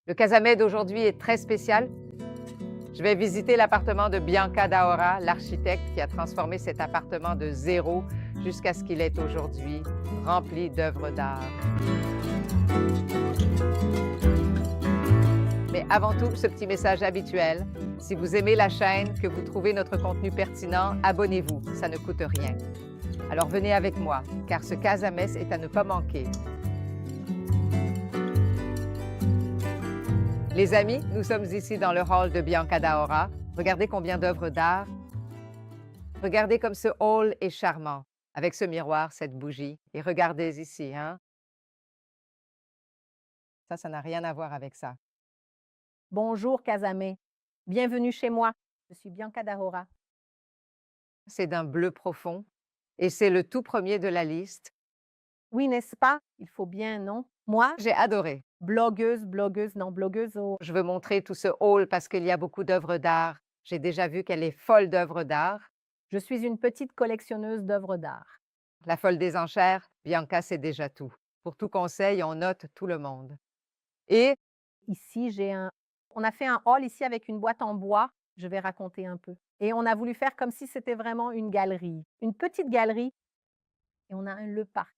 Le Casamet d'aujourd'hui est très spécial. Je vais visiter l'appartement de Bianca Daora, l'architecte qui a transformé cet appartement de zéro jusqu'à ce qu'il est aujourd'hui, rempli d'œuvres d'art. Mais avant tout, ce petit message habituel. Si vous aimez la chaîne, que vous trouvez notre contenu pertinent, abonnez-vous, ça ne coûte rien. Alors venez avec moi, car ce Casamès est à ne pas manquer. Les amis, nous sommes ici dans le hall de Bianca Daora. Regardez combien d'œuvres d'art. Regardez comme ce hall est charmant, avec ce miroir, cette bougie. Et regardez ici, hein? Ça n'a rien à voir avec ça. Bonjour Casamé, bienvenue chez moi. Je suis Bianca Dahora. C'est d'un bleu profond et c'est le tout premier de la liste. Oui, n'est-ce pas? Il faut bien, non? Moi, J'ai adoré. blogueuse, oh. Je veux montrer tout ce hall parce qu'il y a beaucoup d'œuvres d'art. J'ai déjà vu qu'elle est folle d'œuvres d'art. Je suis une petite collectionneuse d'œuvres d'art. La folle des enchères, Bianca sait déjà tout. Pour tout conseil, on note tout le monde. Et Ici, on a fait un hall ici avec une boîte en bois. Je vais raconter un peu. Et on a voulu faire comme si c'était vraiment une galerie, une petite galerie. Et on a le parc.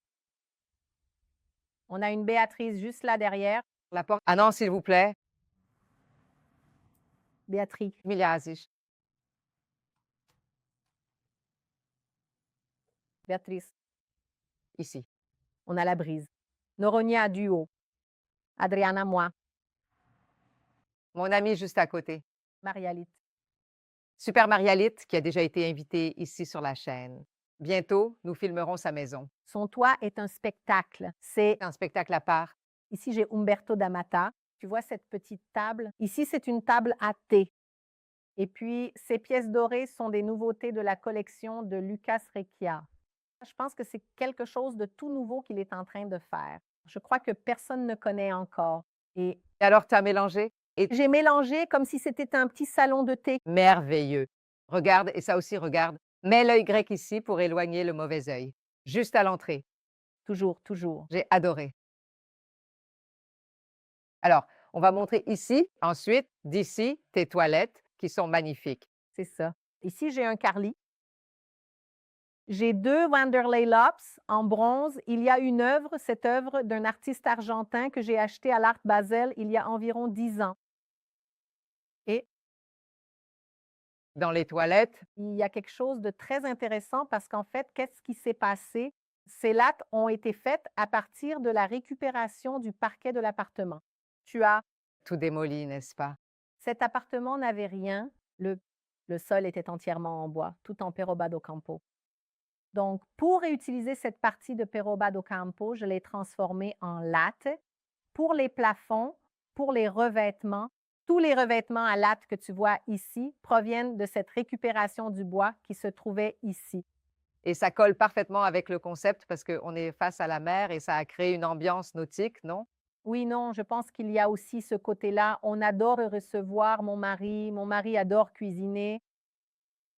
On a une Béatrice juste là derrière. la porte. Ah non, s'il vous plaît. Béatrice, Miliazis. Béatrice. Ici. On a la brise. Noronia Duo. Adriana, moi. Mon ami juste à côté. Marialite. Super Marialite, qui a déjà été invitée ici sur la chaîne. Bientôt, nous filmerons sa maison. Son toit est un spectacle. C'est Un spectacle à part. Ici, j'ai Umberto D'Amata. Tu vois cette petite table? Ici, c'est une table à thé. Et puis, ces pièces dorées sont des nouveautés de la collection de Lucas Recchia. Je pense que c'est quelque chose de tout nouveau qu'il est en train de faire. Je crois que personne ne connaît encore. Et Et alors, tu as mélangé? Et j'ai mélangé comme si c'était un petit salon de thé. merveilleux. Regarde, et ça aussi, regarde. Mets l'œil grec ici pour éloigner le mauvais œil. Juste à l'entrée. Toujours, toujours. J'ai adoré. Alors, on va montrer ici. Ensuite, d'ici, tes toilettes qui sont magnifiques. C'est ça. Ici, j'ai un Carly. J'ai 2 Wanderlei Lops en bronze. Il y a une œuvre, cette œuvre d'un artiste argentin que j'ai acheté à l'Art Basel il y a environ 10 ans. Et Dans les toilettes, il y a quelque chose de très intéressant parce qu'en fait, qu'est-ce qui s'est passé? Ces lattes ont été faites à partir de la récupération du parquet de l'appartement. Tu as tout démoli, n'est-ce pas? Cet appartement n'avait rien, le sol était entièrement en bois, tout en Peroba do Campo. Donc, pour réutiliser cette partie de Peroba do Campo, je l'ai transformée en latte. Pour les plafonds, pour les revêtements, tous les revêtements à latte que tu vois ici proviennent de cette récupération du bois qui se trouvait ici. Et ça colle parfaitement avec le concept parce qu'on est face à la mer et ça a créé une ambiance nautique, non? Oui, non, je pense qu'il y a aussi ce côté-là. On adore recevoir mon mari adore cuisiner.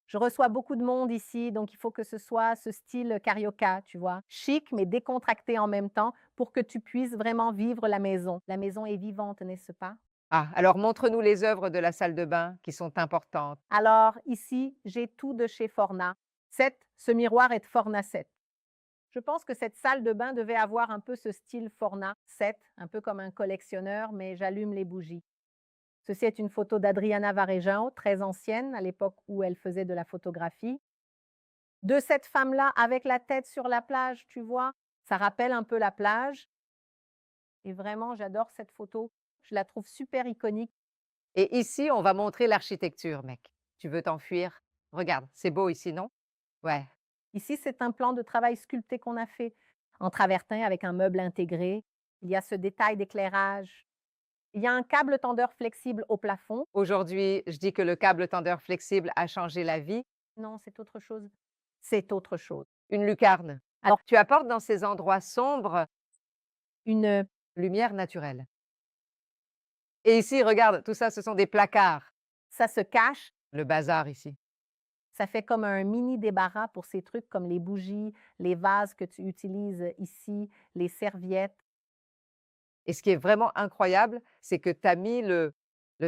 Je reçois beaucoup de monde ici, donc il faut que ce soit ce style carioca, tu vois? Chic, mais décontracté en même temps pour que tu puisses vraiment vivre la maison. La maison est vivante, n'est-ce pas? Ah, alors montre-nous les œuvres de la salle de bain qui sont importantes. Alors ici, j'ai tout de chez Forna. Ce miroir est de Forna 7. Je pense que cette salle de bain devait avoir un peu ce style Forna 7, un peu comme un collectionneur, mais j'allume les bougies. Ceci est une photo d'Adriana Varejão, très ancienne, à l'époque où elle faisait de la photographie. De cette femme-là avec la tête sur la plage, tu vois? Ça rappelle un peu la plage et vraiment, j'adore cette photo. Je la trouve super iconique. Et ici, on va montrer l'architecture, mec. Tu veux t'enfuir? Regarde, c'est beau ici, non? Ouais. Ici, c'est un plan de travail sculpté qu'on a fait en travertin avec un meuble intégré. Il y a ce détail d'éclairage. Il y a un câble tendeur flexible au plafond. Aujourd'hui, je dis que le câble tendeur flexible a changé la vie. Non, c'est autre chose. C'est autre chose. Une lucarne. Alors, Tu apportes dans ces endroits sombres une lumière naturelle. Et ici, regarde, tout ça, ce sont des placards. ça se cache, Le bazar ici. ça fait comme un mini débarras pour ces trucs comme les bougies, les vases que tu utilises ici, les serviettes. Et ce qui est vraiment incroyable, c'est que tu as mis le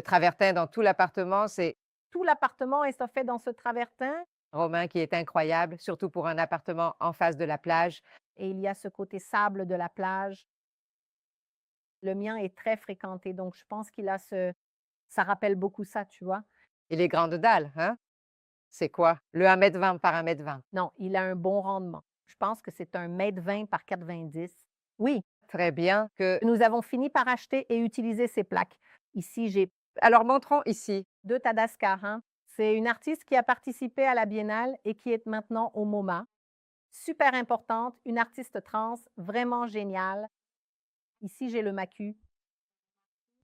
travertin dans tout l'appartement. C'est Tout l'appartement est fait dans ce travertin romain qui est incroyable, surtout pour un appartement en face de la plage. et il y a ce côté sable de la plage. Le mien est très fréquenté, donc je pense qu'il a ce ça rappelle beaucoup ça, tu vois? Et les grandes dalles, hein? C'est quoi? Le 1,20 m par 1,20 m. Non, il a un bon rendement. Je pense que c'est 1,20 m par 90. Oui, Très bien que nous avons fini par acheter et utiliser ces plaques. Ici, j'ai alors montrons ici. 2 Tadascar, hein. C'est une artiste qui a participé à la biennale et qui est maintenant au MoMA. Super importante, une artiste trans, vraiment géniale. Ici, j'ai le Macu,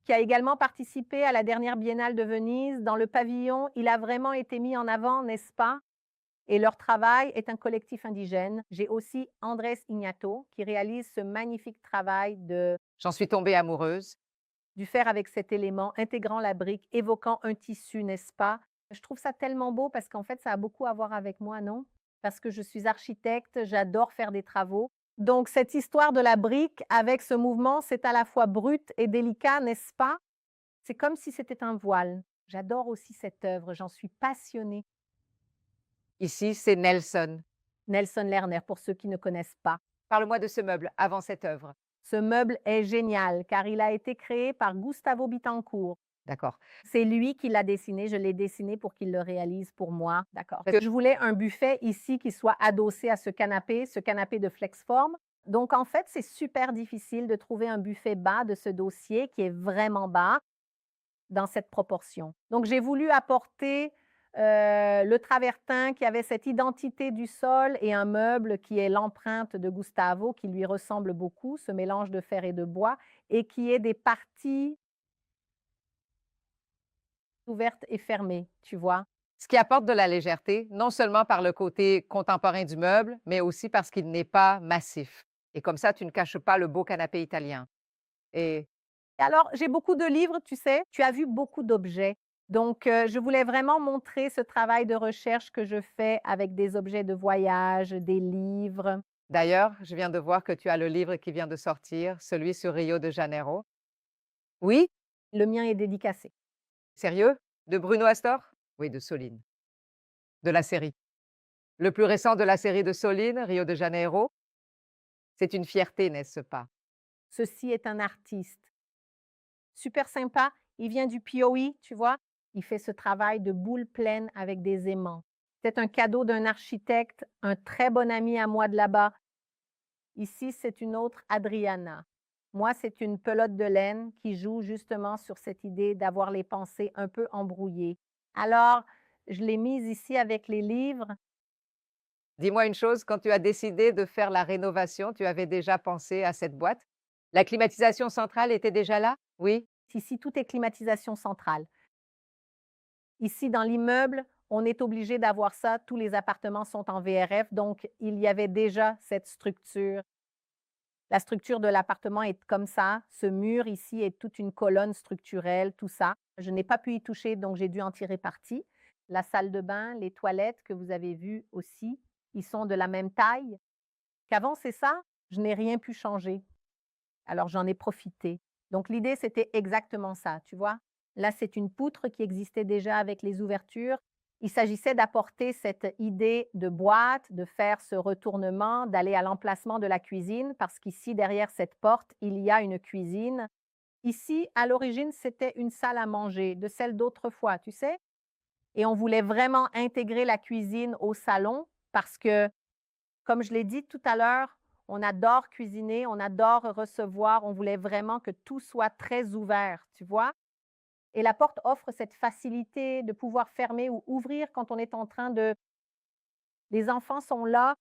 qui a également participé à la dernière biennale de Venise. Dans le pavillon, il a vraiment été mis en avant, n'est-ce pas? Et leur travail est un collectif indigène. J'ai aussi Andrés Ignato qui réalise ce magnifique travail J'en suis tombée amoureuse. du faire avec cet élément, intégrant la brique, évoquant un tissu, n'est-ce pas? Je trouve ça tellement beau parce qu'en fait, ça a beaucoup à voir avec moi, non? Parce que je suis architecte, j'adore faire des travaux. Donc, cette histoire de la brique avec ce mouvement, c'est à la fois brut et délicat, n'est-ce pas? C'est comme si c'était un voile. J'adore aussi cette œuvre, j'en suis passionnée. Ici, c'est Nelson. Nelson Lerner, pour ceux qui ne connaissent pas. Parle-moi de ce meuble avant cette œuvre. Ce meuble est génial car il a été créé par Gustavo Bittencourt. D'accord. C'est lui qui l'a dessiné, je l'ai dessiné pour qu'il le réalise pour moi, d'accord. Parce que Je voulais un buffet ici qui soit adossé à ce canapé de Flexform. Donc en fait, c'est super difficile de trouver un buffet bas de ce dossier qui est vraiment bas dans cette proportion. Donc j'ai voulu apporter, le travertin qui avait cette identité du sol et un meuble qui est l'empreinte de Gustavo qui lui ressemble beaucoup, ce mélange de fer et de bois et qui est des parties ouvertes et fermées, tu vois? ce qui apporte de la légèreté, non seulement par le côté contemporain du meuble, mais aussi parce qu'il n'est pas massif. Et comme ça, tu ne caches pas le beau canapé italien. Et Et alors, j'ai beaucoup de livres, tu sais, tu as vu beaucoup d'objets. Donc, je voulais vraiment montrer ce travail de recherche que je fais avec des objets de voyage, des livres. d'ailleurs, je viens de voir que tu as le livre qui vient de sortir, celui sur Rio de Janeiro. Oui? Le mien est dédicacé. Sérieux? De Bruno Astor? Oui, de Soline. De la série. Le plus récent de la série de Soline, Rio de Janeiro. C'est une fierté, n'est-ce pas? Ceci est un artiste. Super sympa, il vient du POI, tu vois? Il fait ce travail de boule pleine avec des aimants. C'est un cadeau d'un architecte, un très bon ami à moi de là-bas. Ici, c'est une autre Adriana. Moi, c'est une pelote de laine qui joue justement sur cette idée d'avoir les pensées un peu embrouillées. Alors, je l'ai mise ici avec les livres. Dis-moi une chose, quand tu as décidé de faire la rénovation, tu avais déjà pensé à cette boîte? La climatisation centrale était déjà là? Oui? Ici, tout est climatisation centrale. Ici, dans l'immeuble, on est obligé d'avoir ça. Tous les appartements sont en VRF, donc il y avait déjà cette structure. La structure de l'appartement est comme ça. Ce mur ici est toute une colonne structurelle, tout ça. Je n'ai pas pu y toucher, donc j'ai dû en tirer parti. La salle de bain, les toilettes que vous avez vues aussi, ils sont de la même taille. Qu'avant, c'est ça, je n'ai rien pu changer. Alors j'en ai profité. Donc l'idée, c'était exactement ça, tu vois? Là, c'est une poutre qui existait déjà avec les ouvertures. Il s'agissait d'apporter cette idée de boîte, de faire ce retournement, d'aller à l'emplacement de la cuisine, parce qu'ici, derrière cette porte, il y a une cuisine. Ici, à l'origine, c'était une salle à manger, de celle d'autrefois, tu sais? Et on voulait vraiment intégrer la cuisine au salon parce que, comme je l'ai dit tout à l'heure, on adore cuisiner, on adore recevoir, on voulait vraiment que tout soit très ouvert, tu vois? Et la porte offre cette facilité de pouvoir fermer ou ouvrir quand on est en train de les enfants sont là.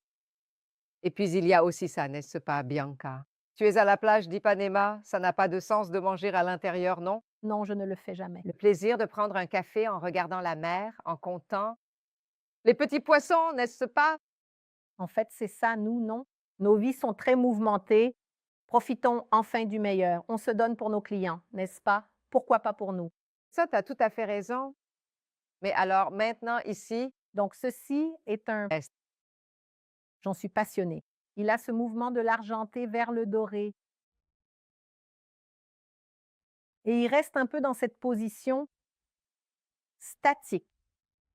Et puis il y a aussi ça, n'est-ce pas, Bianca? Tu es à la plage d'Ipanema, ça n'a pas de sens de manger à l'intérieur, non? Non, je ne le fais jamais. Le plaisir de prendre un café en regardant la mer, en comptant les petits poissons, n'est-ce pas? En fait, c'est ça, nous, non. Nos vies sont très mouvementées. Profitons enfin du meilleur. On se donne pour nos clients, n'est-ce pas? Pourquoi pas pour nous? Ça, tu as tout à fait raison. Mais alors maintenant ici, Donc ceci est un est j'en suis passionnée. Il a ce mouvement de l'argenté vers le doré. Et il reste un peu dans cette position statique.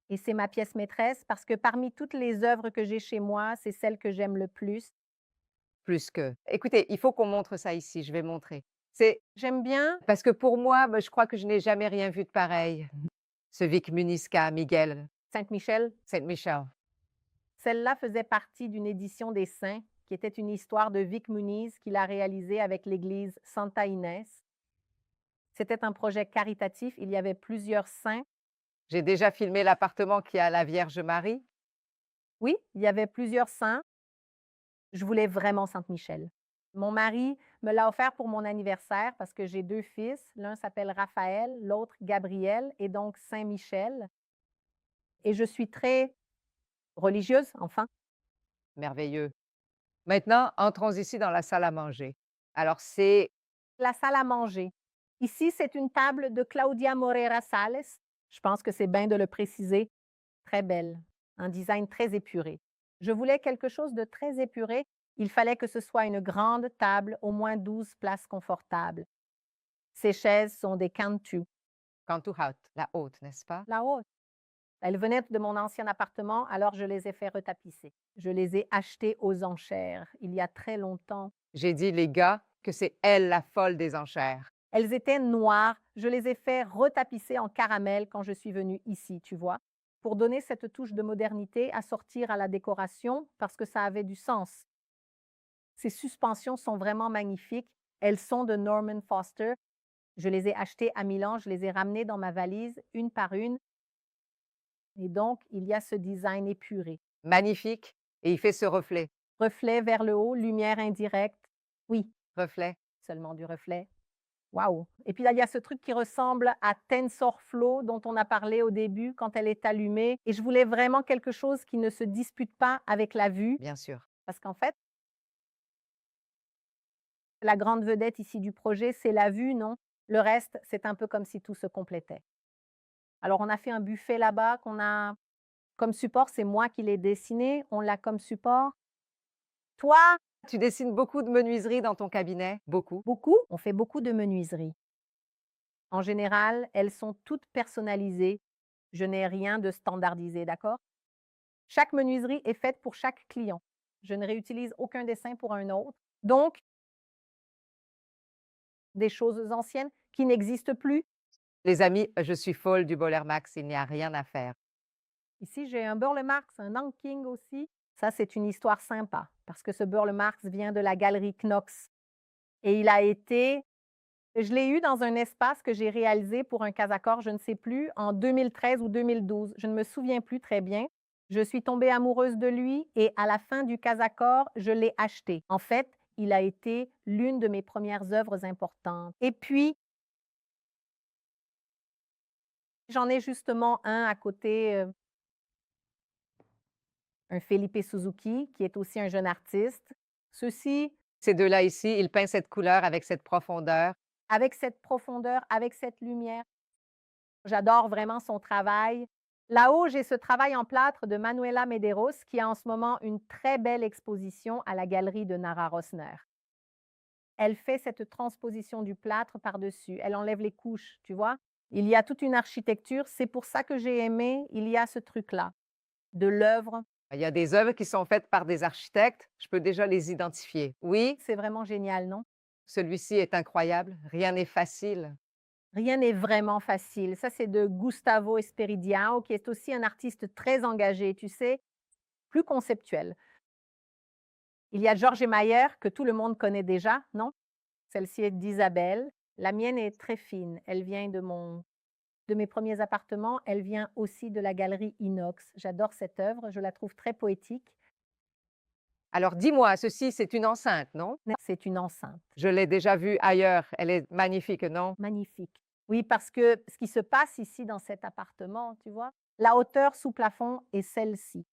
Et c'est ma pièce maîtresse parce que parmi toutes les œuvres que j'ai chez moi, c'est celle que j'aime le plus. Plus que. Écoutez, il faut qu'on montre ça ici, je vais montrer. C'est J'aime bien parce que pour moi, bah, je crois que je n'ai jamais rien vu de pareil. Ce Vic Muniska, Miguel Saint-Michel. Saint-Michel. Celle-là faisait partie d'une édition des Saints, qui était une histoire de Vic Muniz qu'il a réalisée avec l'église Santa Inés. C'était un projet caritatif. Il y avait plusieurs saints. J'ai déjà filmé l'appartement qui a la Vierge Marie. Oui, il y avait plusieurs saints. Je voulais vraiment Sainte-Michel. Mon mari me l'a offert pour mon anniversaire parce que j'ai 2 fils. L'un s'appelle Raphaël, l'autre Gabriel et donc Saint-Michel. Et je suis très religieuse, enfin. Merveilleux. Maintenant, entrons ici dans la salle à manger. Alors, c'est La salle à manger. Ici, c'est une table de Claudia Moreira Sales. Je pense que c'est bien de le préciser. Très belle, un design très épuré. Je voulais quelque chose de très épuré. Il fallait que ce soit une grande table, au moins 12 places confortables. Ces chaises sont des Cantu. Kantuhaut, la haute, n'est-ce pas? La haute. Elles venaient de mon ancien appartement, alors je les ai fait retapisser. Je les ai achetées aux enchères il y a très longtemps. J'ai dit, les gars, que c'est elle la folle des enchères. Elles étaient noires. Je les ai fait retapisser en caramel quand je suis venue ici, tu vois, pour donner cette touche de modernité à sortir à la décoration parce que ça avait du sens. Ces suspensions sont vraiment magnifiques. Elles sont de Norman Foster. Je les ai achetées à Milan, je les ai ramenées dans ma valise une par une. Et donc, il y a ce design épuré. Magnifique. Et il fait ce reflet. Reflet vers le haut, lumière indirecte. Oui, Reflet. seulement du reflet. Waouh! Et puis là, il y a ce truc qui ressemble à TensorFlow dont on a parlé au début quand elle est allumée. Et je voulais vraiment quelque chose qui ne se dispute pas avec la vue. Bien sûr. Parce qu'en fait, la grande vedette ici du projet, c'est la vue, non? Le reste, c'est un peu comme si tout se complétait. Alors, on a fait un buffet là-bas qu'on a comme support. C'est moi qui l'ai dessiné. On l'a comme support. Toi, Tu dessines beaucoup de menuiseries dans ton cabinet? Beaucoup. beaucoup? On fait beaucoup de menuiseries. En général, elles sont toutes personnalisées. Je n'ai rien de standardisé, d'accord? Chaque menuiserie est faite pour chaque client. Je ne réutilise aucun dessin pour un autre. Donc, des choses anciennes qui n'existent plus. Les amis, je suis folle du Boller Max, il n'y a rien à faire. Ici, j'ai un Burle Marx, un Nanking aussi. Ça, c'est une histoire sympa parce que ce Burle Marx vient de la galerie Knox. Et il a été, je l'ai eu dans un espace que j'ai réalisé pour un Casacor, je ne sais plus, en 2013 ou 2012. Je ne me souviens plus très bien. Je suis tombée amoureuse de lui et à la fin du Casacor, je l'ai acheté. En fait, il a été l'une de mes premières œuvres importantes. Et puis, j'en ai justement un à côté, un Felipe Suzuki, qui est aussi un jeune artiste. Ceci, Ces deux-là ici, il peint cette couleur avec cette profondeur. avec cette profondeur, avec cette lumière. J'adore vraiment son travail. Là-haut, j'ai ce travail en plâtre de Manuela Medeiros qui a en ce moment une très belle exposition à la galerie de Nara Rosner. Elle fait cette transposition du plâtre par-dessus. Elle enlève les couches, tu vois? Il y a toute une architecture. C'est pour ça que j'ai aimé. Il y a ce truc-là de l'œuvre. Il y a des œuvres qui sont faites par des architectes, je peux déjà les identifier. Oui, C'est vraiment génial, non? celui-ci est incroyable, rien n'est facile. Rien n'est vraiment facile. Ça, c'est de Gustavo Esperidião, qui est aussi un artiste très engagé, tu sais, plus conceptuel. Il y a Georges Mayer, que tout le monde connaît déjà, non? Celle-ci est d'Isabelle. La mienne est très fine. Elle vient de mes premiers appartements. Elle vient aussi de la galerie Inox. J'adore cette œuvre. Je la trouve très poétique. Alors dis-moi, ceci, c'est une enceinte, non? C'est une enceinte. Je l'ai déjà vue ailleurs, elle est magnifique, non? Magnifique. Oui, parce que ce qui se passe ici dans cet appartement, tu vois, la hauteur sous plafond est celle-ci.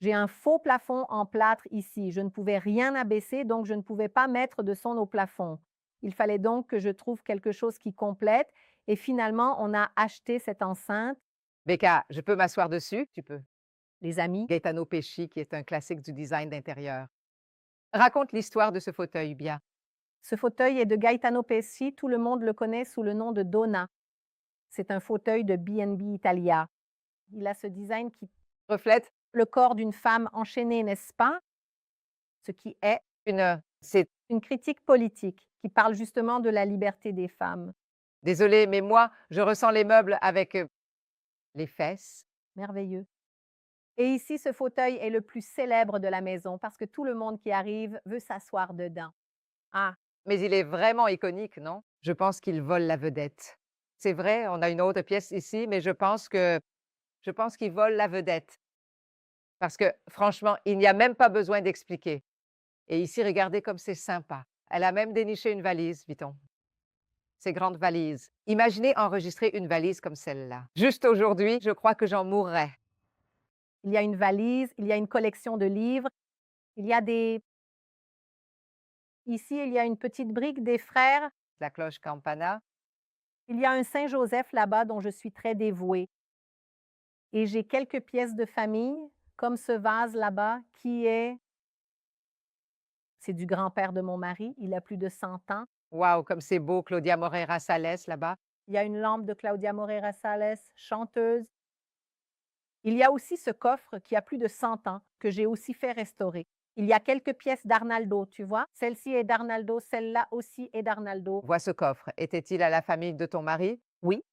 J'ai un faux plafond en plâtre ici. Je ne pouvais rien abaisser, donc je ne pouvais pas mettre de son au plafond. Il fallait donc que je trouve quelque chose qui complète. Et finalement, on a acheté cette enceinte. Becca, je peux m'asseoir dessus? Tu peux. Les amis, Gaetano Pesci, qui est un classique du design d'intérieur. Raconte l'histoire de ce fauteuil, bien. Ce fauteuil est de Gaetano Pesci, tout le monde le connaît sous le nom de Donna. C'est un fauteuil de B&B Italia. Il a ce design qui Reflète le corps d'une femme enchaînée, n'est-ce pas? Ce qui est c'est une critique politique qui parle justement de la liberté des femmes. désolé, mais moi, je ressens les meubles avec, les fesses. Merveilleux. Et ici, ce fauteuil est le plus célèbre de la maison parce que tout le monde qui arrive veut s'asseoir dedans. Ah, Mais il est vraiment iconique, non? Je pense qu'il vole la vedette. C'est vrai, on a une autre pièce ici, mais je pense qu'il vole la vedette. Parce que franchement, il n'y a même pas besoin d'expliquer. Et ici, regardez comme c'est sympa. Elle a même déniché une valise, dit-on. Ces grandes valises. Imaginez enregistrer une valise comme celle-là. Juste aujourd'hui, je crois que j'en mourrais. il y a une valise, il y a une collection de livres, il y a des ici, il y a une petite brique des frères, La cloche campana. il y a un Saint-Joseph là-bas dont je suis très dévouée et j'ai quelques pièces de famille, comme ce vase là-bas c'est du grand-père de mon mari, il a plus de 100 ans. Waouh, comme c'est beau, Claudia Moreira Salles là-bas. Il y a une lampe de Claudia Moreira Salles, chanteuse. Il y a aussi ce coffre qui a plus de 100 ans, que j'ai aussi fait restaurer. Il y a quelques pièces d'Arnaldo, tu vois? Celle-ci est d'Arnaldo, celle-là aussi est d'Arnaldo. Vois ce coffre. Était-il à la famille de ton mari? Oui,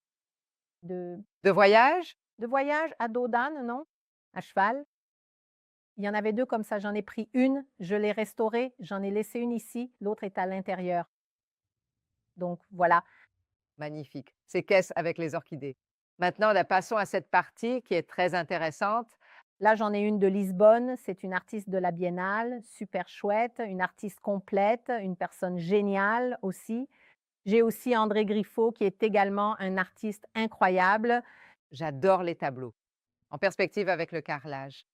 de De voyage? de voyage à dos d'âne, non? À cheval. Il y en avait 2 comme ça, j'en ai pris une, je l'ai restaurée, j'en ai laissé une ici, l'autre est à l'intérieur. Donc voilà. Magnifique. Ces caisses avec les orchidées. Maintenant, passons à cette partie qui est très intéressante. Là, j'en ai une de Lisbonne, c'est une artiste de la Biennale, super chouette, une artiste complète, une personne géniale aussi. J'ai aussi André Griffo qui est également un artiste incroyable. J'adore les tableaux. En perspective avec le carrelage.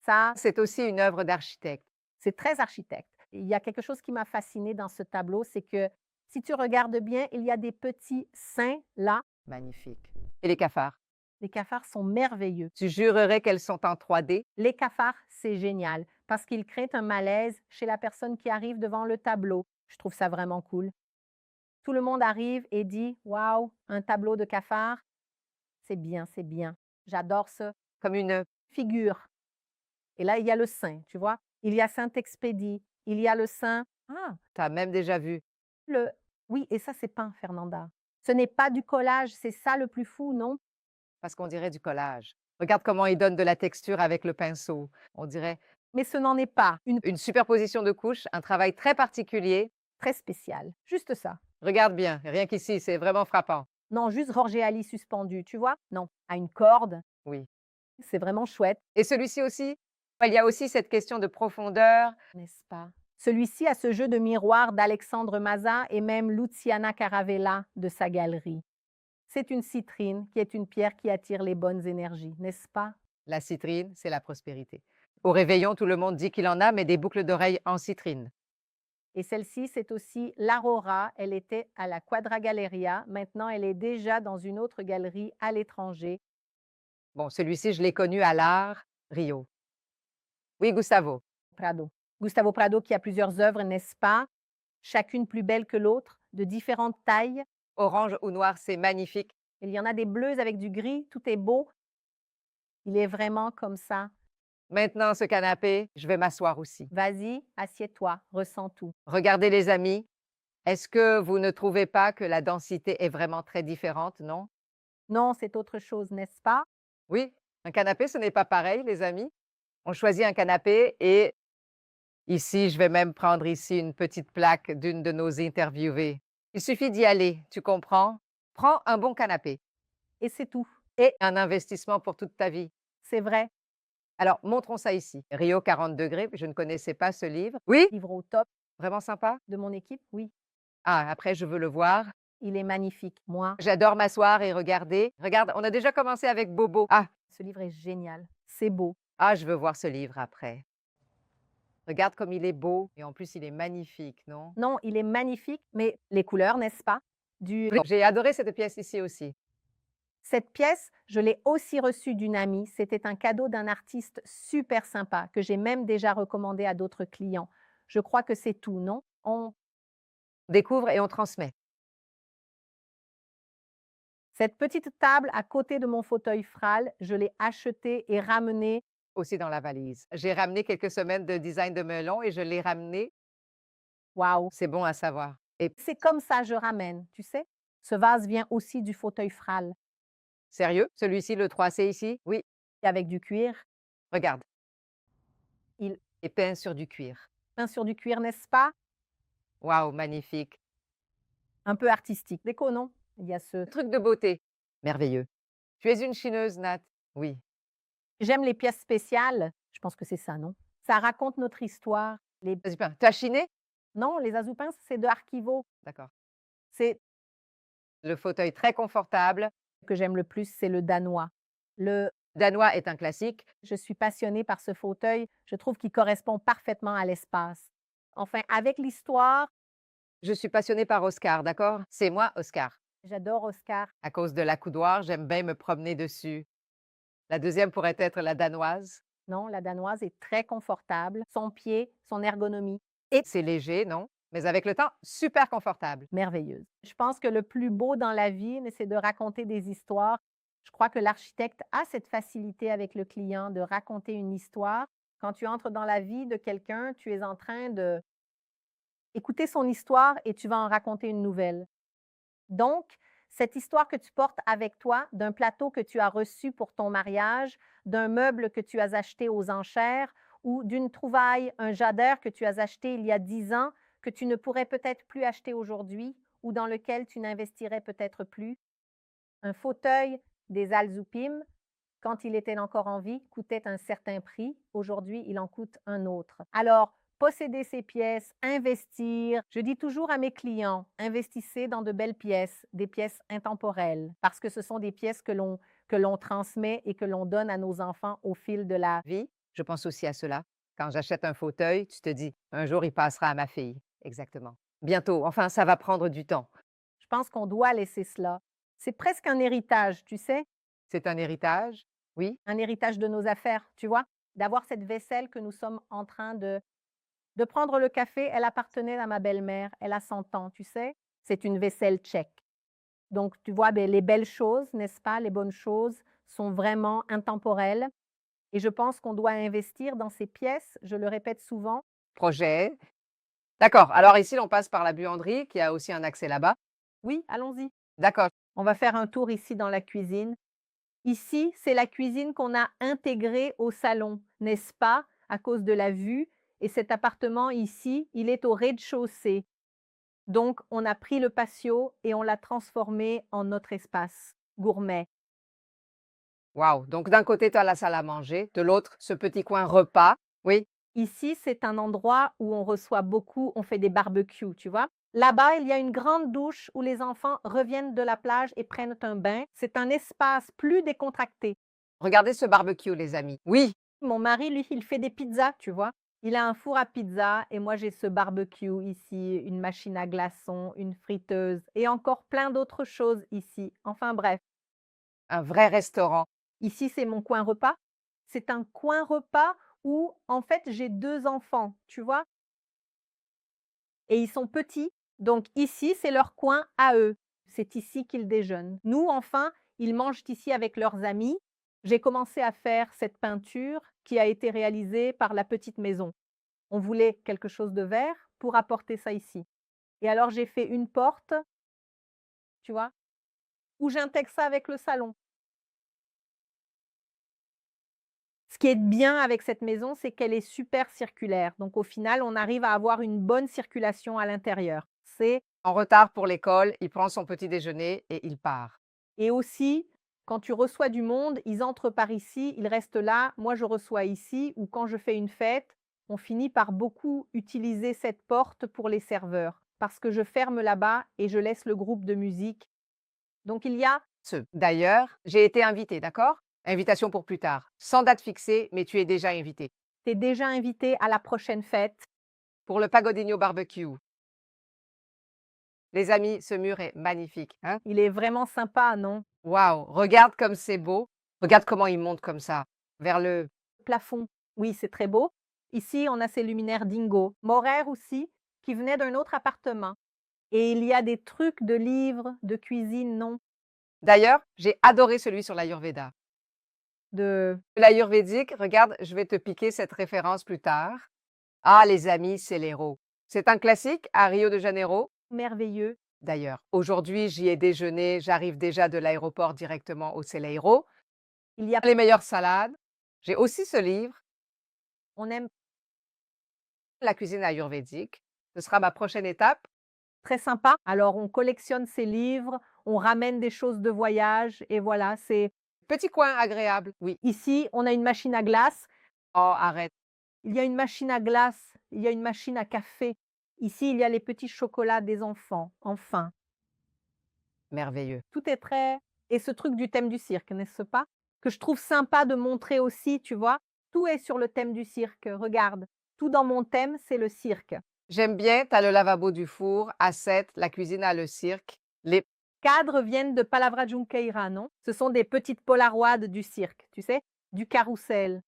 Ça, C'est aussi une œuvre d'architecte. c'est très architecte. Il y a quelque chose qui m'a fascinée dans ce tableau, c'est que si tu regardes bien, il y a des petits seins là. Magnifique. Et les cafards? Les cafards sont merveilleux. Tu jurerais qu'elles sont en 3D? Les cafards, c'est génial parce qu'ils créent un malaise chez la personne qui arrive devant le tableau. Je trouve ça vraiment cool. Tout le monde arrive et dit: «Waouh, un tableau de cafard, c'est bien, c'est bien. J'adore ça». Comme une Figure. Et là, il y a le saint, tu vois? Il y a Saint-Expédie, il y a le saint tu as même déjà vu. le oui et ça, c'est peint, Fernanda. Ce n'est pas du collage, c'est ça le plus fou, non? Parce qu'on dirait du collage. Regarde comment il donne de la texture avec le pinceau. On dirait Mais ce n'en est pas. Une une superposition de couches, un travail très particulier. très spéciale. Juste ça. Regarde bien, rien qu'ici, c'est vraiment frappant. Non, juste Jorge Ali suspendu, tu vois? Non, à une corde, Oui. c'est vraiment chouette, Et celui-ci aussi? Il y a aussi cette question de profondeur. n'est-ce pas? Celui-ci a ce jeu de miroir d'Alexandre Maza et même Luciana Caravella de sa galerie. C'est une citrine qui est une pierre qui attire les bonnes énergies, n'est-ce pas? La citrine, c'est la prospérité. Au réveillon, tout le monde dit qu'il en a, mais des boucles d'oreilles en citrine. Et celle-ci, c'est aussi l'Aurora. Elle était à la Quadra Galleria. Maintenant, elle est déjà dans une autre galerie à l'étranger. Bon, celui-ci, je l'ai connu à l'art, Rio. Oui, Gustavo. Prado. Gustavo Prado qui a plusieurs œuvres, n'est-ce pas? Chacune plus belle que l'autre, de différentes tailles. Orange ou noir, c'est magnifique. Il y en a des bleues avec du gris, tout est beau. Il est vraiment comme ça. Maintenant, ce canapé, je vais m'asseoir aussi. Vas-y, assieds-toi, ressens tout. Regardez les amis, est-ce que vous ne trouvez pas que la densité est vraiment très différente, non? Non, c'est autre chose, n'est-ce pas? Oui, un canapé, ce n'est pas pareil, les amis. On choisit un canapé et ici, je vais même prendre ici une petite plaque d'une de nos interviewées. Il suffit d'y aller, tu comprends? Prends un bon canapé Et c'est tout. et un investissement pour toute ta vie. C'est vrai. Alors, montrons ça ici. Rio 40 degrés, je ne connaissais pas ce livre. Oui, Livre au top vraiment sympa. de mon équipe, oui. Ah, après, je veux le voir. Il est magnifique. Moi, J'adore m'asseoir et regarder. Regarde, on a déjà commencé avec Bobo. ce livre est génial. C'est beau. Je veux voir ce livre après. Regarde comme il est beau et en plus, il est magnifique, non? Non, il est magnifique, mais les couleurs, n'est-ce pas? Du Oui, j'ai adoré cette pièce ici aussi. Cette pièce, je l'ai aussi reçue d'une amie. C'était un cadeau d'un artiste super sympa que j'ai même déjà recommandé à d'autres clients. Je crois que c'est tout, non? On découvre et on transmet. Cette petite table à côté de mon fauteuil frâle, je l'ai achetée et ramenée. Aussi dans la valise. J'ai ramené quelques semaines de design de melon et je l'ai ramené. Waouh! C'est bon à savoir. Et C'est comme ça je ramène, tu sais? Ce vase vient aussi du fauteuil frâle sérieux? Celui-ci, le 3C ici? Oui, avec du cuir. regarde, Il est peint sur du cuir. peint sur du cuir, n'est-ce pas? Waouh, magnifique. Un peu artistique. Déco, non? Il y a ce Truc de beauté. Merveilleux. Tu es une chineuse, Nat? Oui. j'aime les pièces spéciales. Je pense que c'est ça, non? Ça raconte notre histoire. Les Vas-y, peins. Tu as chiné? non, les azoupins, c'est de Archivo. D'accord. C'est Le fauteuil très confortable. que j'aime le plus, c'est le danois. Le Danois est un classique. Je suis passionnée par ce fauteuil. Je trouve qu'il correspond parfaitement à l'espace. Enfin, avec l'histoire, Je suis passionnée par Oscar, d'accord? C'est moi, Oscar. j'adore Oscar. À cause de l'accoudoir, j'aime bien me promener dessus. La deuxième pourrait être la danoise. Non, la danoise est très confortable. Son pied, son ergonomie, C'est léger, non? Mais avec le temps, super confortable. merveilleuse. Je pense que le plus beau dans la vie, c'est de raconter des histoires. Je crois que l'architecte a cette facilité avec le client de raconter une histoire. Quand tu entres dans la vie de quelqu'un, tu es en train de écouter son histoire et tu vas en raconter une nouvelle. Donc, cette histoire que tu portes avec toi, d'un plateau que tu as reçu pour ton mariage, d'un meuble que tu as acheté aux enchères ou d'une trouvaille, un jadeur que tu as acheté il y a 10 ans, que tu ne pourrais peut-être plus acheter aujourd'hui ou dans lequel tu n'investirais peut-être plus. Un fauteuil des Alzupim, quand il était encore en vie, coûtait un certain prix. Aujourd'hui, il en coûte un autre. Alors, posséder ces pièces, investir. Je dis toujours à mes clients, investissez dans de belles pièces, des pièces intemporelles, parce que ce sont des pièces que l'on transmet et que l'on donne à nos enfants au fil de la Vie, je pense aussi à cela. Quand j'achète un fauteuil, tu te dis, un jour, il passera à ma fille. Exactement. Bientôt. Enfin, ça va prendre du temps. Je pense qu'on doit laisser cela. C'est presque un héritage, tu sais, C'est un héritage. Oui. un héritage de nos affaires, tu vois, d'avoir cette vaisselle que nous sommes en train de prendre le café. Elle appartenait à ma belle-mère, elle a 100 ans, tu sais, c'est une vaisselle tchèque. Donc, tu vois, les belles choses, n'est-ce pas, les bonnes choses sont vraiment intemporelles et je pense qu'on doit investir dans ces pièces, je le répète souvent. Projet. D'accord. Alors ici, on passe par la buanderie, qui a aussi un accès là-bas. Oui, allons-y. D'accord. On va faire un tour ici dans la cuisine. Ici, c'est la cuisine qu'on a intégrée au salon, n'est-ce pas, à cause de la vue. Et cet appartement ici, il est au rez-de-chaussée. Donc, on a pris le patio et on l'a transformé en notre espace gourmet. Waouh. Donc d'un côté, tu as la salle à manger, de l'autre, ce petit coin repas. Oui. Ici, c'est un endroit où on reçoit beaucoup, on fait des barbecues, tu vois. Là-bas, il y a une grande douche où les enfants reviennent de la plage et prennent un bain. C'est un espace plus décontracté. Regardez ce barbecue, les amis. Oui. Mon mari, lui, il fait des pizzas, tu vois. Il a un four à pizza et moi, j'ai ce barbecue ici, une machine à glaçons, une friteuse et encore plein d'autres choses ici. Enfin bref, Un vrai restaurant. ici, c'est mon coin repas. C'est un coin repas où, en fait, j'ai 2 enfants, tu vois? Et ils sont petits, donc ici, c'est leur coin à eux. C'est ici qu'ils déjeunent. Nous, enfin, ils mangent ici avec leurs amis. J'ai commencé à faire cette peinture qui a été réalisée par la petite maison. On voulait quelque chose de vert pour apporter ça ici. Et alors, j'ai fait une porte, tu vois, où j'intègre ça avec le salon. Ce qui est bien avec cette maison, c'est qu'elle est super circulaire. Donc, au final, on arrive à avoir une bonne circulation à l'intérieur. C'est En retard pour l'école, il prend son petit déjeuner et il part. Et aussi, quand tu reçois du monde, ils entrent par ici, ils restent là, moi je reçois ici, ou quand je fais une fête, on finit par beaucoup utiliser cette porte pour les serveurs, parce que je ferme là-bas et je laisse le groupe de musique. Donc il y a D'ailleurs, j'ai été invitée, d'accord? Invitation pour plus tard. Sans date fixée, mais tu es déjà invitée. tu déjà invité à la prochaine fête. Pour le Pagodinho Barbecue. Les amis, ce mur est magnifique, hein? Il est vraiment sympa, non? Waouh! Regarde comme c'est beau. Regarde comment il monte comme ça, vers le Plafond, oui, c'est très beau. Ici, on a ces luminaires Dingo. Moraire aussi, qui venait d'un autre appartement. Et il y a des trucs de livres, de cuisine, non? D'ailleurs, j'ai adoré celui sur l'Ayurveda. De L'Ayurvédique, regarde, je vais te piquer cette référence plus tard. Ah, les amis, c'est l'héros. C'est un classique à Rio de Janeiro. merveilleux. D'ailleurs, aujourd'hui, j'y ai déjeuné, j'arrive déjà de l'aéroport directement au Celeiro. Il y a Les meilleures salades. J'ai aussi ce livre, on aime La cuisine ayurvédique. Ce sera ma prochaine étape. très sympa. Alors on collectionne ces livres, on ramène des choses de voyage et voilà, c'est Petit coin agréable. Oui. ici, on a une machine à glace, Oh, arrête. il y a une machine à glace, il y a une machine à café. Ici, il y a les petits chocolats des enfants, enfin. Merveilleux. Tout est très et ce truc du thème du cirque, n'est-ce pas? Que je trouve sympa de montrer aussi, tu vois? Tout est sur le thème du cirque, regarde. Tout dans mon thème, c'est le cirque. J'aime bien, tu as le lavabo du four, A7, la cuisine à le cirque. Les Cadres viennent de Palavra Junqueira, non? Ce sont des petites polaroides du cirque, tu sais? Du carrousel.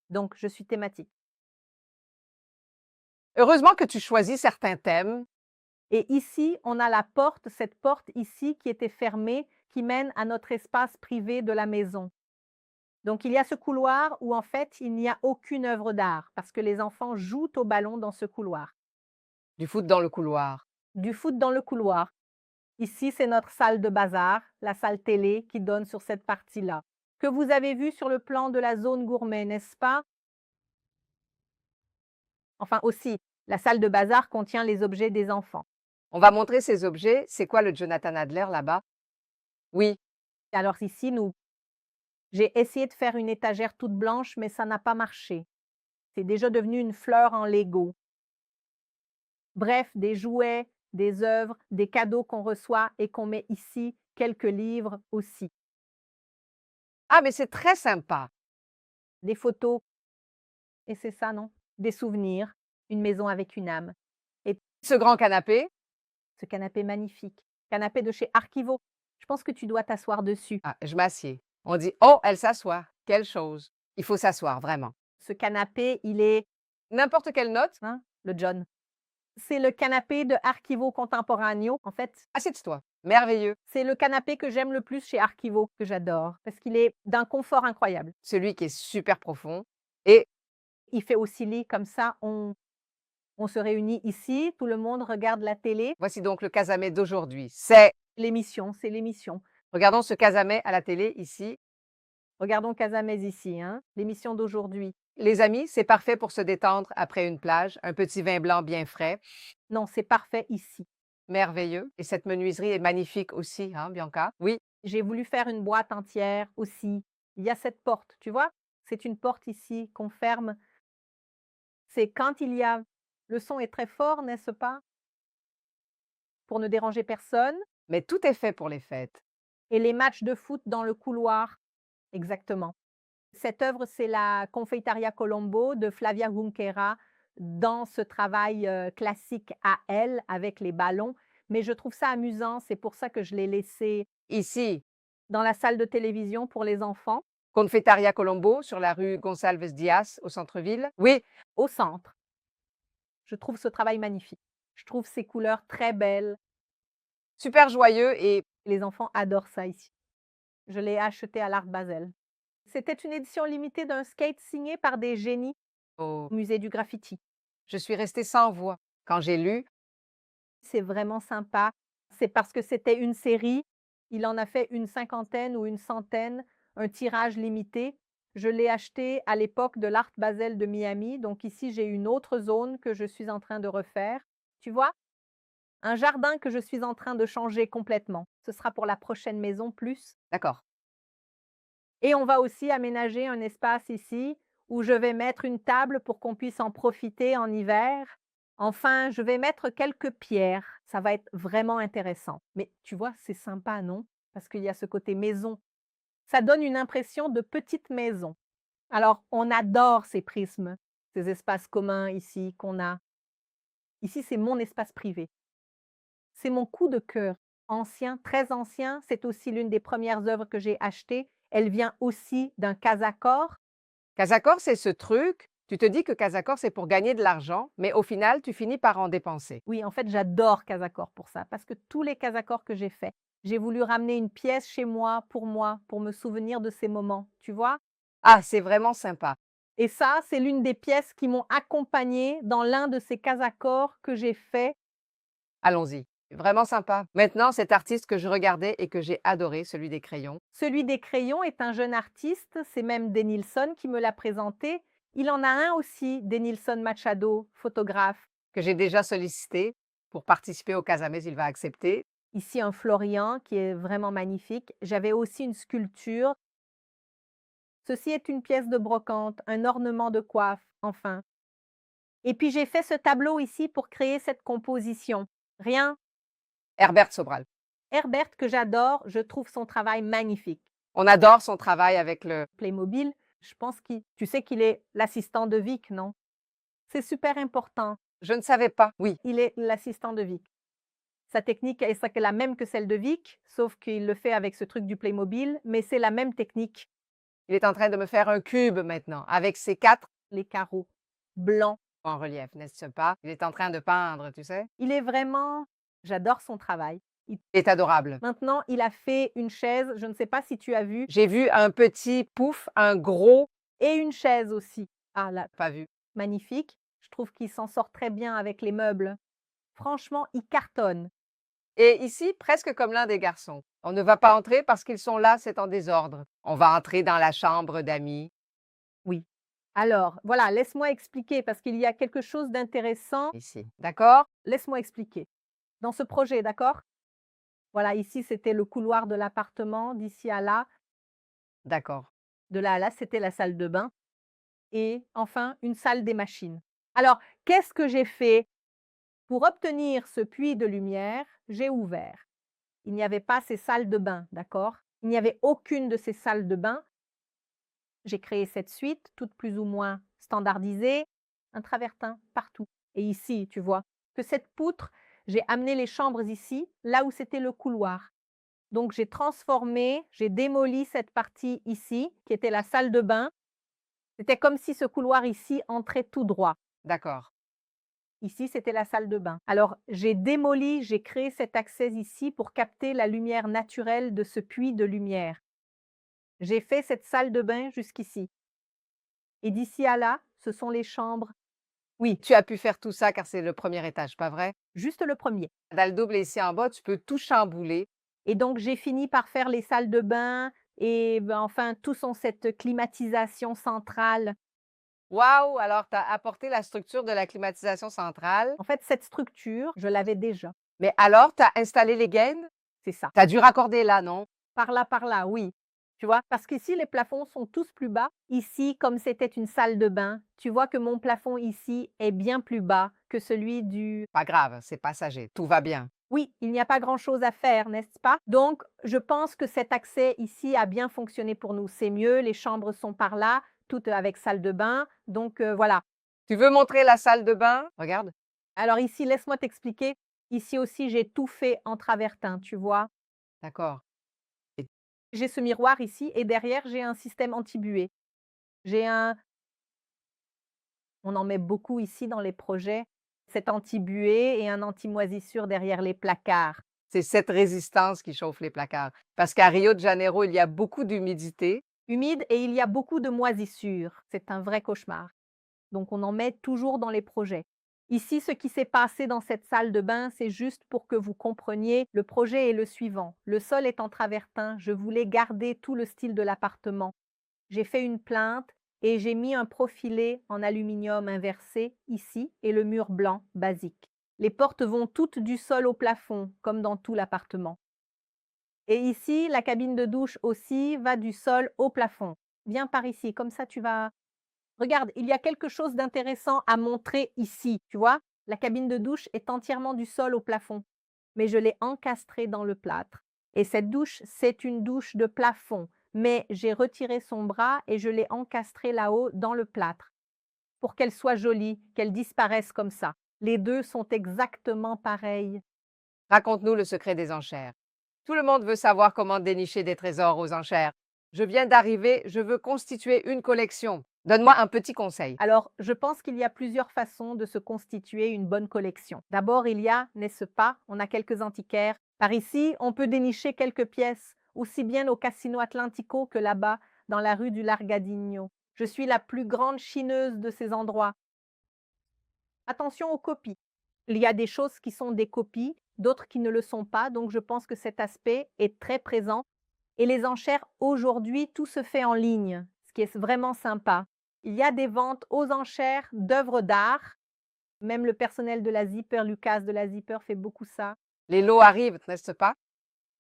Donc je suis thématique. Heureusement que tu choisis certains thèmes. Et ici, on a la porte, cette porte ici qui était fermée, qui mène à notre espace privé de la maison. Donc il y a ce couloir où en fait, il n'y a aucune œuvre d'art parce que les enfants jouent au ballon dans ce couloir. Du foot dans le couloir. Du foot dans le couloir. Ici, c'est notre salle de bazar, la salle télé qui donne sur cette partie-là, que vous avez vu sur le plan de la zone gourmet, n'est-ce pas? Enfin aussi, la salle de bazar contient les objets des enfants. On va montrer ces objets. C'est quoi le Jonathan Adler là-bas? Oui, Alors ici, j'ai essayé de faire une étagère toute blanche, mais ça n'a pas marché. C'est déjà devenu une fleur en Lego. Bref, des jouets, des œuvres, des cadeaux qu'on reçoit et qu'on met ici, quelques livres aussi. ah, mais c'est très sympa. Des photos, et c'est ça, non? Des souvenirs, une maison avec une âme. Et Ce grand canapé. ce canapé magnifique, canapé de chez Archivo. Je pense que tu dois t'asseoir dessus. Ah, je m'assieds. On dit: «Oh, elle s'assoit». Quelle chose. Il faut s'asseoir, vraiment. Ce canapé, il est, N'importe quelle note. hein, le John. C'est le canapé de Archivo Contemporaneo. En fait, Assieds-toi. Merveilleux. c'est le canapé que j'aime le plus chez Archivo, que j'adore, parce qu'il est d'un confort incroyable. Celui qui est super profond et Il fait aussi lit comme ça, on se réunit ici, tout le monde regarde la télé. voici donc le casamais d'aujourd'hui. C'est L'émission, c'est l'émission. regardons ce casamais à la télé ici. Regardons Casamès ici, hein, l'émission d'aujourd'hui. Les amis, c'est parfait pour se détendre après une plage, un petit vin blanc bien frais. Non, c'est parfait ici. Merveilleux et cette menuiserie est magnifique aussi, hein, Bianca? Oui, J'ai voulu faire une boîte entière aussi. Il y a cette porte, tu vois? C'est une porte ici qu'on ferme. C'est quand il y a le son est très fort, n'est-ce pas? Pour ne déranger personne mais tout est fait pour les fêtes. et les matchs de foot dans le couloir. Exactement. Cette œuvre, c'est la Confeitaria Colombo de Flavia Junquera dans ce travail, classique à elle avec les ballons, mais je trouve ça amusant, c'est pour ça que je l'ai laissé Ici, dans la salle de télévision pour les enfants, Confeitaria Colombo sur la rue Gonçalves Diaz au centre-ville. Oui, au centre. Je trouve ce travail magnifique. Je trouve ces couleurs très belles. super joyeux et Les enfants adorent ça ici. Je l'ai acheté à l'Art Basel. C'était une édition limitée d'un skate signé par des génies oh, au musée du graffiti. je suis restée sans voix quand j'ai lu. C'est vraiment sympa. C'est parce que c'était une série, il en a fait une cinquantaine ou une centaine, un tirage limité. Je l'ai acheté à l'époque de l'Art Basel de Miami, donc ici j'ai une autre zone que je suis en train de refaire. Tu vois? Un jardin que je suis en train de changer complètement. Ce sera pour la prochaine maison plus. D'accord. Et on va aussi aménager un espace ici où je vais mettre une table pour qu'on puisse en profiter en hiver. Enfin, je vais mettre quelques pierres. Ça va être vraiment intéressant. Mais tu vois, c'est sympa, non? Parce qu'il y a ce côté maison. Ça donne une impression de petite maison. Alors, on adore ces prismes, ces espaces communs ici qu'on a. Ici, c'est mon espace privé. C'est mon coup de cœur. Ancien, très ancien. C'est aussi l'une des premières œuvres que j'ai achetées. Elle vient aussi d'un Casacor. Casacor, c'est ce truc, Tu te dis que Casacor, c'est pour gagner de l'argent, mais au final, tu finis par en dépenser. Oui, en fait, j'adore Casacor pour ça, parce que tous les Casacors que j'ai faits, j'ai voulu ramener une pièce chez moi, pour me souvenir de ces moments, tu vois? Ah, c'est vraiment sympa. Et ça, c'est l'une des pièces qui m'ont accompagnée dans l'un de ces Casacors que j'ai fait. Allons-y. Vraiment sympa. Maintenant, cet artiste que je regardais et que j'ai adoré, celui des crayons, Celui des crayons est un jeune artiste, c'est même Denilson qui me l'a présenté. Il en a un aussi, Denilson Machado, photographe. que j'ai déjà sollicité pour participer au Casamais, il va accepter. Ici, un Florian qui est vraiment magnifique. J'avais aussi une sculpture. Ceci est une pièce de brocante, un ornement de coiffe, enfin. Et puis j'ai fait ce tableau ici pour créer cette composition. Rien. Herbert Sobral. Herbert, que j'adore, je trouve son travail magnifique. On adore son travail avec le... Playmobil, je pense qu'il tu sais qu'il est l'assistant de Vic, non? C'est super important. Je ne savais pas. Oui, Il est l'assistant de Vic. Sa technique est la même que celle de Vic, sauf qu'il le fait avec ce truc du Playmobil, mais c'est la même technique. il est en train de me faire un cube maintenant, avec ses 4 Les carreaux blancs. en relief, n'est-ce pas? Il est en train de peindre, tu sais? Il est vraiment j'adore son travail. Il est adorable. Maintenant, il a fait une chaise, je ne sais pas si tu as vu, J'ai vu un petit pouf, un gros, et une chaise aussi. Ah là, pas vu. magnifique. Je trouve qu'il s'en sort très bien avec les meubles. Franchement, il cartonne. Et ici, presque comme l'un des garçons. On ne va pas entrer parce qu'ils sont là, c'est en désordre. On va entrer dans la chambre d'amis. Oui. Alors, voilà, laisse-moi expliquer parce qu'il y a quelque chose d'intéressant. Ici. D'accord? Laisse-moi expliquer. Dans ce projet, d'accord? Voilà, ici, c'était le couloir de l'appartement, d'ici à là. D'accord. De là à là, c'était la salle de bain. Et enfin, une salle des machines. Alors, qu'est-ce que j'ai fait? Pour obtenir ce puits de lumière, j'ai ouvert. Il n'y avait pas ces salles de bain, d'accord? Il n'y avait aucune de ces salles de bain. J'ai créé cette suite, toute plus ou moins standardisée, un travertin partout. Et ici, tu vois, que cette poutre, j'ai amené les chambres ici, là où c'était le couloir. Donc j'ai transformé, j'ai démoli cette partie ici, qui était la salle de bain. C'était comme si ce couloir ici entrait tout droit. D'accord. Ici, c'était la salle de bain. Alors, j'ai démoli, j'ai créé cet accès ici pour capter la lumière naturelle de ce puits de lumière. J'ai fait cette salle de bain jusqu'ici. Et d'ici à là, ce sont les chambres. Oui, tu as pu faire tout ça car c'est le premier étage, pas vrai? Juste le premier. Dans le double et ici en bas, tu peux tout chambouler. Et donc, j'ai fini par faire les salles de bain et ben, enfin, tous ont cette climatisation centrale. Waouh! Alors, tu as apporté la structure de la climatisation centrale. En fait, cette structure, je l'avais déjà. Mais alors, tu as installé les gaines? C'est ça. Tu as dû raccorder là, non? Par là, oui. Tu vois? Parce qu'ici, les plafonds sont tous plus bas. Ici, comme c'était une salle de bain, tu vois que mon plafond ici est bien plus bas que celui du... Pas grave, c'est passager, tout va bien. Oui, il n'y a pas grand-chose à faire, n'est-ce pas? Donc, je pense que cet accès ici a bien fonctionné pour nous. C'est mieux, les chambres sont par là, toutes avec salle de bain. Donc, voilà. Tu veux montrer la salle de bain? Regarde. Alors ici, laisse-moi t'expliquer. Ici aussi, j'ai tout fait en travertin, tu vois? D'accord. Et J'ai ce miroir ici et derrière, j'ai un système anti-buée. J'ai un On en met beaucoup ici dans les projets, cet anti-buée et un anti-moisissure derrière les placards. c'est cette résistance qui chauffe les placards. Parce qu'à Rio de Janeiro, il y a beaucoup d'humidité. Humide et il y a beaucoup de moisissures. C'est un vrai cauchemar. Donc on en met toujours dans les projets. Ici, ce qui s'est passé dans cette salle de bain, c'est juste pour que vous compreniez, le projet est le suivant. Le sol est en travertin, je voulais garder tout le style de l'appartement. J'ai fait une plainte et j'ai mis un profilé en aluminium inversé ici et le mur blanc basique. Les portes vont toutes du sol au plafond, comme dans tout l'appartement. Et ici, la cabine de douche aussi va du sol au plafond. Viens par ici, comme ça tu vas... Regarde, il y a quelque chose d'intéressant à montrer ici, tu vois? La cabine de douche est entièrement du sol au plafond, mais je l'ai encastrée dans le plâtre. Et cette douche, c'est une douche de plafond, mais j'ai retiré son bras et je l'ai encastrée là-haut dans le plâtre pour qu'elle soit jolie, qu'elle disparaisse comme ça. Les deux sont exactement pareils. Raconte-nous le secret des enchères. Tout le monde veut savoir comment dénicher des trésors aux enchères. Je viens d'arriver, je veux constituer une collection. Donne-moi un petit conseil. Alors, je pense qu'il y a plusieurs façons de se constituer une bonne collection. D'abord, il y a, n'est-ce pas, on a quelques antiquaires. Par ici, on peut dénicher quelques pièces, aussi bien au Casino Atlantico que là-bas, dans la rue du Largadino. Je suis la plus grande chineuse de ces endroits. Attention aux copies. Il y a des choses qui sont des copies, d'autres qui ne le sont pas, donc je pense que cet aspect est très présent. Et les enchères, aujourd'hui, tout se fait en ligne, ce qui est vraiment sympa. Il y a des ventes aux enchères d'œuvres d'art. Même le personnel de la Zipper, Lucas de la Zipper, fait beaucoup ça. Les lots arrivent, n'est-ce pas?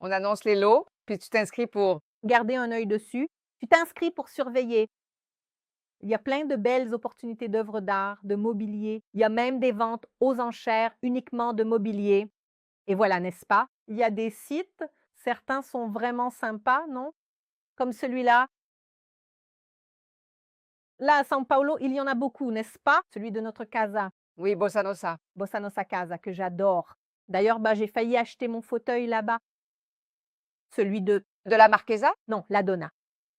On annonce les lots, puis tu t'inscris pour... Gardez un œil dessus. Tu t'inscris pour surveiller. Il y a plein de belles opportunités d'œuvres d'art, de mobilier. Il y a même des ventes aux enchères uniquement de mobilier. Et voilà, n'est-ce pas? Il y a des sites, certains sont vraiment sympas, non? Comme celui-là. Là, à São Paulo, il y en a beaucoup, n'est-ce pas? Celui de notre casa, Oui, Bossa Nossa. Bossa Nossa Casa, que j'adore. D'ailleurs, bah, j'ai failli acheter mon fauteuil là-bas. Celui de... De la Marquesa? Non, la Donna.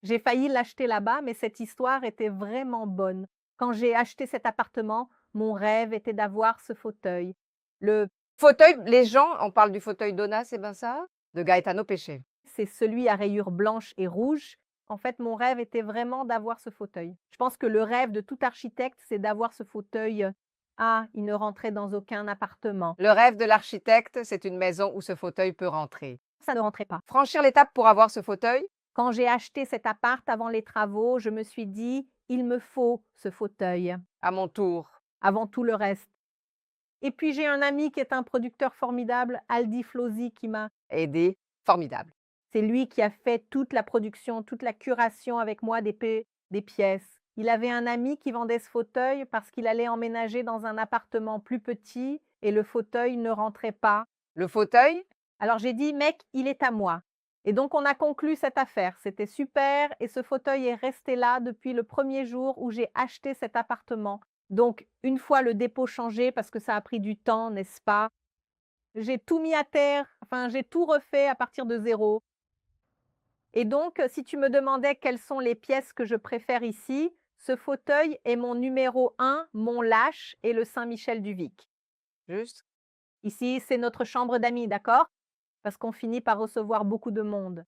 J'ai failli l'acheter là-bas, mais cette histoire était vraiment bonne. Quand j'ai acheté cet appartement, mon rêve était d'avoir ce fauteuil. Le Fauteuil, les gens, on parle du fauteuil Donna, c'est bien ça? De Gaetano Pesce. C'est celui à rayures blanches et rouges. En fait, mon rêve était vraiment d'avoir ce fauteuil. Je pense que le rêve de tout architecte, c'est d'avoir ce fauteuil. Ah, il ne rentrait dans aucun appartement. Le rêve de l'architecte, c'est une maison où ce fauteuil peut rentrer. Ça ne rentrait pas. Franchir l'étape pour avoir ce fauteuil? Quand j'ai acheté cet appart avant les travaux, je me suis dit, il me faut ce fauteuil À mon tour. avant tout le reste. Et puis j'ai un ami qui est un producteur formidable, Aldi Flosi, qui m'a... Aider, formidable. C'est lui qui a fait toute la production, toute la curation avec moi des pièces. Il avait un ami qui vendait ce fauteuil parce qu'il allait emménager dans un appartement plus petit et le fauteuil ne rentrait pas. Le fauteuil? Alors j'ai dit, mec, il est à moi. Et donc on a conclu cette affaire. C'était super et ce fauteuil est resté là depuis le premier jour où j'ai acheté cet appartement. Donc une fois le dépôt changé, parce que ça a pris du temps, n'est-ce pas? J'ai tout mis à terre, enfin j'ai tout refait à partir de zéro. Et donc, si tu me demandais quelles sont les pièces que je préfère ici, ce fauteuil est mon numéro 1, mon lâche et le Saint-Michel du Vic. Juste. Ici, c'est notre chambre d'amis, d'accord? Parce qu'on finit par recevoir beaucoup de monde.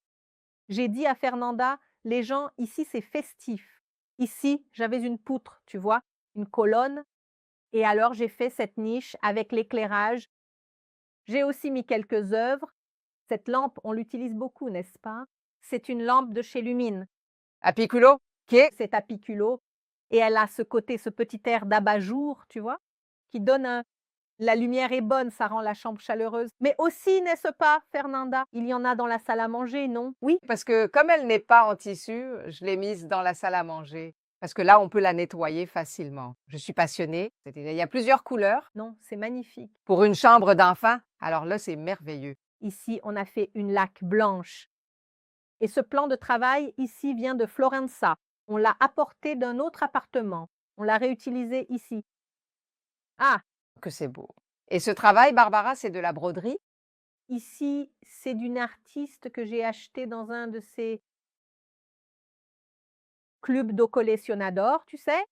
J'ai dit à Fernanda, les gens, ici, c'est festif. Ici, j'avais une poutre, tu vois, une colonne. Et alors, j'ai fait cette niche avec l'éclairage. J'ai aussi mis quelques œuvres. Cette lampe, on l'utilise beaucoup, n'est-ce pas? C'est une lampe de chez Lumine. À Piccolo? Qui est? C'est à Piculo et elle a ce côté, ce petit air d'abat-jour, tu vois? Qui donne un... La lumière est bonne, ça rend la chambre chaleureuse. Mais aussi, n'est-ce pas, Fernanda? Il y en a dans la salle à manger, non? Oui, Parce que comme elle n'est pas en tissu, je l'ai mise dans la salle à manger. Parce que là, on peut la nettoyer facilement. Je suis passionnée. Il y a plusieurs couleurs non, c'est magnifique. pour une chambre d'enfant. Alors là, c'est merveilleux. Ici, on a fait une laque blanche. Et ce plan de travail ici vient de Florenza. On l'a apporté d'un autre appartement. On l'a réutilisé ici. Ah, Que c'est beau. Et ce travail, Barbara, c'est de la broderie? ici, c'est d'une artiste que j'ai acheté dans un de ces clubs do colecionador, tu sais?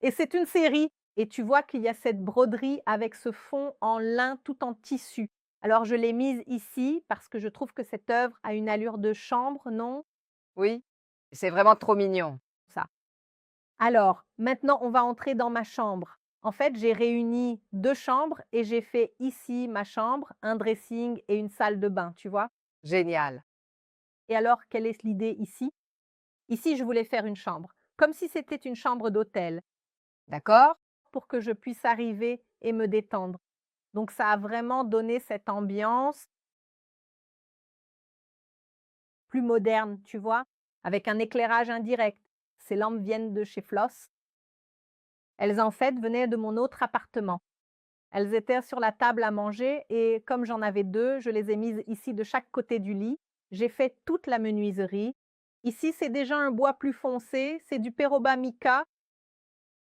Et c'est une série. Et tu vois qu'il y a cette broderie avec ce fond en lin tout en tissu. Alors je l'ai mise ici parce que je trouve que cette œuvre a une allure de chambre, non? Oui. C'est vraiment trop mignon. Ça. Alors, maintenant, on va entrer dans ma chambre. En fait, j'ai réuni 2 chambres et j'ai fait ici ma chambre, un dressing et une salle de bain, tu vois? Génial. Et alors, quelle est l'idée ici? Ici, je voulais faire une chambre, comme si c'était une chambre d'hôtel, D'accord? pour que je puisse arriver et me détendre. Donc ça a vraiment donné cette ambiance plus moderne, tu vois? Avec un éclairage indirect. Ces lampes viennent de chez Floss. Elles, en fait, venaient de mon autre appartement. Elles étaient sur la table à manger et comme j'en avais 2, je les ai mises ici de chaque côté du lit. J'ai fait toute la menuiserie. Ici, c'est déjà un bois plus foncé, c'est du peroba mica.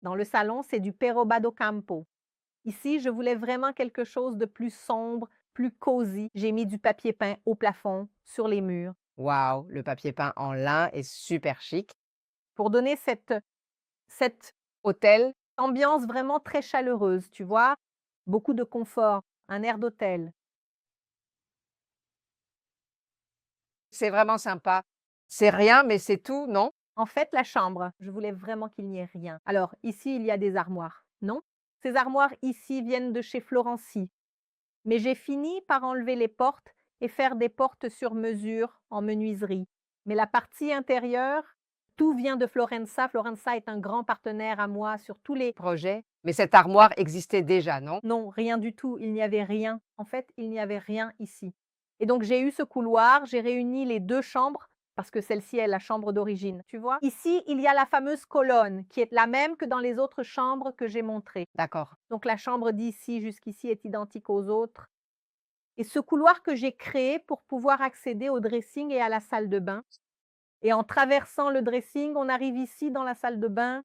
Dans le salon, c'est du peroba do campo. Ici, je voulais vraiment quelque chose de plus sombre, plus cosy. J'ai mis du papier peint au plafond, sur les murs, Waouh, le papier peint en lin est super chic. pour donner cette cette Hôtel, ambiance vraiment très chaleureuse, tu vois? Beaucoup de confort, un air d'hôtel. c'est vraiment sympa. C'est rien, mais c'est tout, non? En fait, la chambre, je voulais vraiment qu'il n'y ait rien. Alors, ici, il y a des armoires, non? Ces armoires ici viennent de chez Florency, mais j'ai fini par enlever les portes et faire des portes sur mesure en menuiserie. Mais la partie intérieure, tout vient de Florenza. Florenza est un grand partenaire à moi sur tous les... Projet. Mais cette armoire existait déjà, non? Non, rien du tout, il n'y avait rien. En fait, il n'y avait rien ici. Et donc, j'ai eu ce couloir, j'ai réuni les 2 chambres parce que celle-ci est la chambre d'origine, tu vois? Ici, il y a la fameuse colonne qui est la même que dans les autres chambres que j'ai montrées. D'accord. Donc, la chambre d'ici jusqu'ici est identique aux autres. Et ce couloir que j'ai créé pour pouvoir accéder au dressing et à la salle de bain. Et en traversant le dressing, on arrive ici dans la salle de bain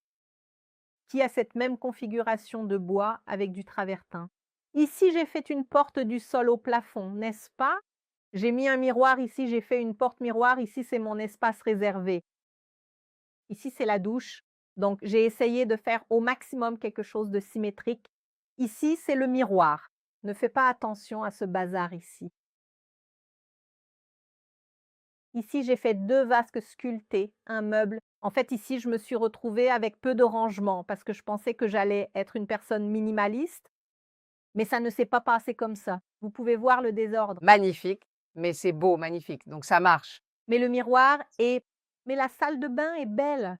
qui a cette même configuration de bois avec du travertin. Ici, j'ai fait une porte du sol au plafond, n'est-ce pas? J'ai mis un miroir ici, j'ai fait une porte miroir. Ici, c'est mon espace réservé. Ici, c'est la douche. Donc, j'ai essayé de faire au maximum quelque chose de symétrique. Ici, c'est le miroir. Ne fais pas attention à ce bazar ici. Ici, j'ai fait 2 vasques sculptés, un meuble. En fait, ici, je me suis retrouvée avec peu de rangement parce que je pensais que j'allais être une personne minimaliste, mais ça ne s'est pas passé comme ça. Vous pouvez voir le désordre. Magnifique, mais c'est beau, magnifique. Donc ça marche. Mais le miroir est... Mais la salle de bain est belle.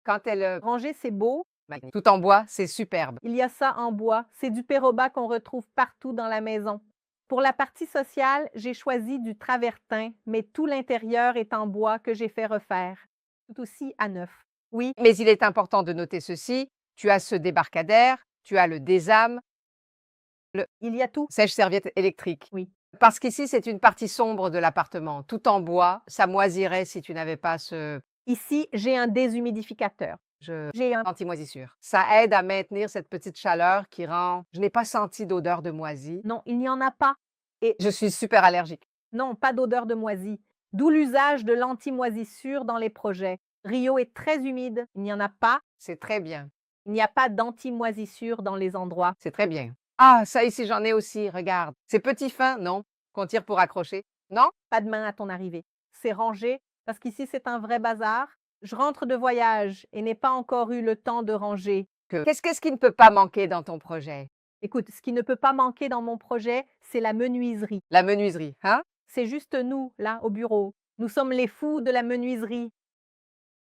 Quand elle Rangée, c'est beau. tout en bois, c'est superbe. Il y a ça en bois. C'est du péroba qu'on retrouve partout dans la maison. Pour la partie sociale, j'ai choisi du travertin, mais tout l'intérieur est en bois que j'ai fait refaire. Tout aussi à neuf. Oui, Mais il est important de noter ceci. Tu as ce débarcadère, tu as le désame, il y a tout. sèche-serviette électrique. Oui. Parce qu'ici, c'est une partie sombre de l'appartement, tout en bois. Ça moisirait si tu n'avais pas ce Ici, j'ai un déshumidificateur. J'ai un... anti-moisissure. Ça aide à maintenir cette petite chaleur qui rend... Je n'ai pas senti d'odeur de moisi. Non, il n'y en a pas. Et Je suis super allergique. non, pas d'odeur de moisi. D'où l'usage de l'anti-moisissure dans les projets. Rio est très humide. Il n'y en a pas. C'est très bien. Il n'y a pas d'anti-moisissure dans les endroits. C'est très bien. Ah, ça ici, j'en ai aussi. Regarde. C'est petit fin, non? Qu'on tire pour accrocher. Non? Pas de main à ton arrivée. C'est rangé parce qu'ici, c'est un vrai bazar. Je rentre de voyage et n'ai pas encore eu le temps de ranger. Qu'est-ce qui ne peut pas manquer dans ton projet? Écoute, ce qui ne peut pas manquer dans mon projet, c'est la menuiserie. La menuiserie, hein? C'est juste nous, là, au bureau. Nous sommes les fous de la menuiserie.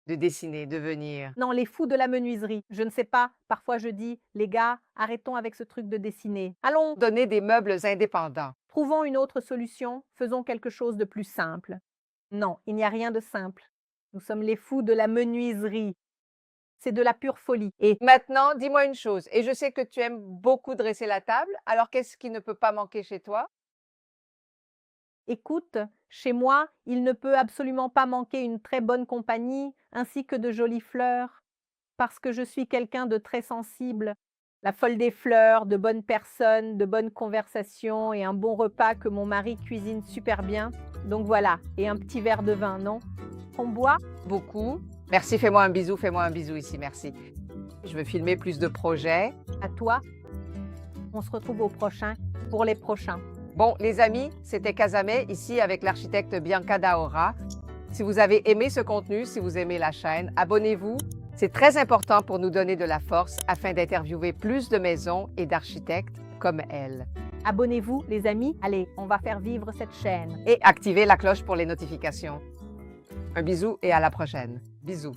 De dessiner, de venir. Non, les fous de la menuiserie. Je ne sais pas, parfois je dis, les gars, arrêtons avec ce truc de dessiner. Allons, Donner des meubles indépendants. trouvons une autre solution, faisons quelque chose de plus simple. Non, il n'y a rien de simple. Nous sommes les fous de la menuiserie. C'est de la pure folie. Et Maintenant, dis-moi une chose. Et je sais que tu aimes beaucoup dresser la table. Alors, qu'est-ce qui ne peut pas manquer chez toi? écoute, chez moi, il ne peut absolument pas manquer une très bonne compagnie ainsi que de jolies fleurs, parce que je suis quelqu'un de très sensible. La folle des fleurs, de bonnes personnes, de bonnes conversations et un bon repas que mon mari cuisine super bien. Donc voilà, et un petit verre de vin, non? On boit? Beaucoup. Merci, fais-moi un bisou ici, merci. Je veux filmer plus de projets. À toi. On se retrouve au prochain pour les prochains. Bon, les amis, c'était Casamé, ici avec l'architecte Bianca Daora. Si vous avez aimé ce contenu, si vous aimez la chaîne, abonnez-vous. C'est très important pour nous donner de la force afin d'interviewer plus de maisons et d'architectes comme elle. Abonnez-vous, les amis. Allez, on va faire vivre cette chaîne. Et activez la cloche pour les notifications. Un bisou et à la prochaine. Bisous.